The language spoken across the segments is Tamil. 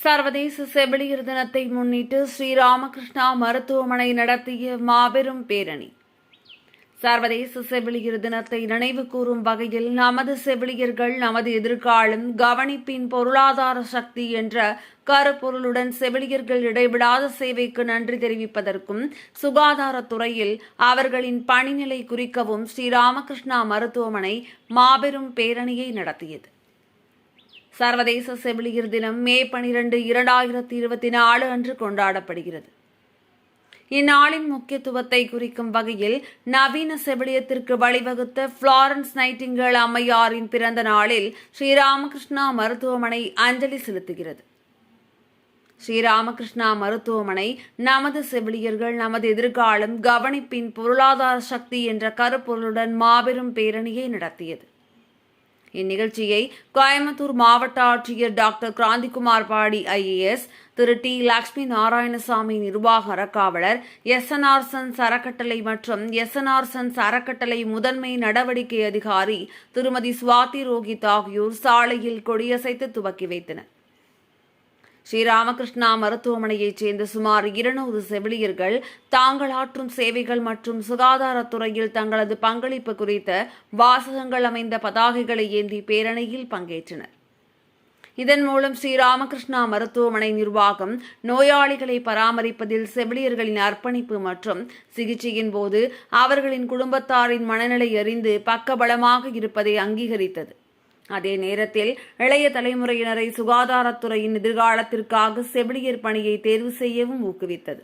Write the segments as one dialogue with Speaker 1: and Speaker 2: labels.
Speaker 1: சர்வதேச செவிலியர் தினத்தை முன்னிட்டு ஸ்ரீராமகிருஷ்ணா மருத்துவமனை நடத்திய மாபெரும் பேரணி. சர்வதேச செவிலியர் தினத்தை நினைவு கூறும் வகையில் நமது செவிலியர்கள் நமது எதிர்காலம், கவனிப்பின் பொருளாதார சக்தி என்ற கருப்பொருளுடன் செவிலியர்கள் இடைவிடாத சேவைக்கு நன்றி தெரிவிப்பதற்கும், சுகாதாரத்துறையில் அவர்களின் பணிநிலை குறிக்கவும் ஸ்ரீராமகிருஷ்ணா மருத்துவமனை மாபெரும் பேரணியை நடத்தியது. சர்வதேச செவிலியர் தினம் மே 12, 2024 அன்று கொண்டாடப்படுகிறது. இந்நாளின் முக்கியத்துவத்தை குறிக்கும் வகையில் நவீன செவிலியத்திற்கு வழிவகுத்த ஃப்ளாரன்ஸ் நைட்டிங்கேல் அம்மையாரின் பிறந்த நாளில் ஸ்ரீராமகிருஷ்ணா மருத்துவமனை அஞ்சலி செலுத்துகிறது. ஸ்ரீராமகிருஷ்ணா மருத்துவமனை நமது செவிலியர்கள் நமது எதிர்காலம், கவனிப்பின் பொருளாதார சக்தி என்ற கருப்பொருளுடன் மாபெரும் பேரணியை நடத்தியது. இந்நிகழ்ச்சியை கோயம்புத்தூர் மாவட்ட ஆட்சியர் டாக்டர் கிராந்திகுமார் பாடி IAS, திரு டி. லட்சுமி நாராயணசாமி நிர்வாக அறக்காவலர், SNR சன்ஸ் அறக்கட்டளை மற்றும் SNR சன்ஸ் அறக்கட்டளை முதன்மை நடவடிக்கை அதிகாரி திருமதி சுவாதி ரோஹித் ஆகியோர் சாலையில் கொடியசைத்து துவக்கி வைத்தனர். ஸ்ரீராமகிருஷ்ணா மருத்துவமனையைச் சேர்ந்த சுமார் 200 செவிலியர்கள் தாங்கள் ஆற்றும் சேவைகள் மற்றும் சுகாதாரத்துறையில் தங்களது பங்களிப்பு குறித்த வாசகங்கள் அமைந்த பதாகைகளை ஏந்தி பேரணியில் பங்கேற்றனர். இதன் மூலம் ஸ்ரீராமகிருஷ்ணா மருத்துவமனை நிர்வாகம் நோயாளிகளை பராமரிப்பதில் செவிலியர்களின் அர்ப்பணிப்பு மற்றும் சிகிச்சையின் போது அவர்களின் குடும்பத்தாரின் மனநிலை அறிந்து பக்கபலமாக இருப்பதை அங்கீகரித்தது. அதே நேரத்தில் இளைய தலைமுறையினரை சுகாதாரத்துறையின் எதிர்காலத்திற்காக செவிலியர் பணியை தேர்வு செய்யவும் ஊக்குவித்தது.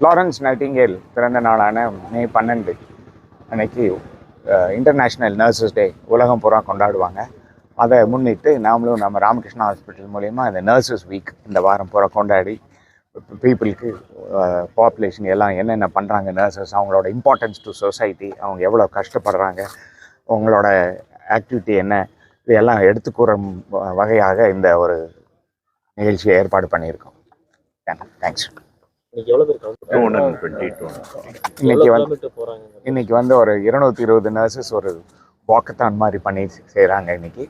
Speaker 2: ஃப்ளாரன்ஸ் நைட்டிங்கேல் பிறந்த நாளான மே 12 அன்னைக்கு இன்டர்நேஷ்னல் நர்சஸ் டே உலகம் பூரா கொண்டாடுவாங்க. அதை முன்னிட்டு நாமளும் நம்ம ராமகிருஷ்ணா ஹாஸ்பிட்டல் மூலயமா இந்த நர்சஸ் வீக் இந்த வாரம் பூரா கொண்டாடி பீப்புளுக்கு பாப்புலேஷன் எல்லாம் என்னென்ன பண்ணுறாங்க, நர்சஸ் அவங்களோட இம்பார்ட்டன்ஸ் டு சொசைட்டி, அவங்க எவ்வளோ கஷ்டப்படுறாங்க, அவங்களோட ஆக்டிவிட்டி என்ன, இதெல்லாம் எடுத்துக்கூறும் வகையாக இந்த ஒரு நிகழ்ச்சியை ஏற்பாடு பண்ணியிருக்கோம். தேங்க்ஸ்.
Speaker 3: இன்னைக்கு எவ்வளவு பேர் கலந்து
Speaker 4: 222.
Speaker 2: இன்னைக்கு வந்து
Speaker 3: கிலோமீட்டர் போறாங்க?
Speaker 2: இன்னைக்கு வந்து ஒரு 220 நர்சஸ் ஒரு வாக்கத்தான் மாதிரி பண்ணி செய்கிறாங்க இன்னைக்கு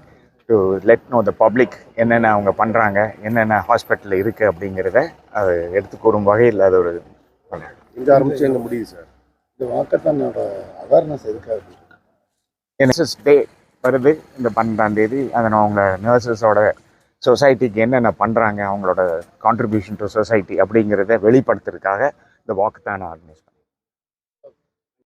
Speaker 2: to let no the public என்னென்ன அவங்க பண்ணுறாங்க, என்னென்ன ஹாஸ்பிட்டலில் இருக்குது அப்படிங்கிறத அதை எடுத்து கூறும் வகையில் அது ஒரு
Speaker 5: இங்கே ஆரம்பிச்சு எங்கே முடியுது சார்? இந்த வாக்கத்தானோட அவேர்னஸ் எதுக்காக?
Speaker 2: நர்சஸ் டே வருது இந்த 12ஆம் தேதி. அதை நான் அவங்க நர்சஸோட சொசைட்டிக்கு என்னென்ன பண்ணுறாங்க, அவங்களோட கான்ட்ரிபியூஷன் டு சொசைட்டி அப்படிங்கிறத வெளிப்படுத்துறதுக்காக இந்த வாக்கத்தான் ஆர்கனைஸ்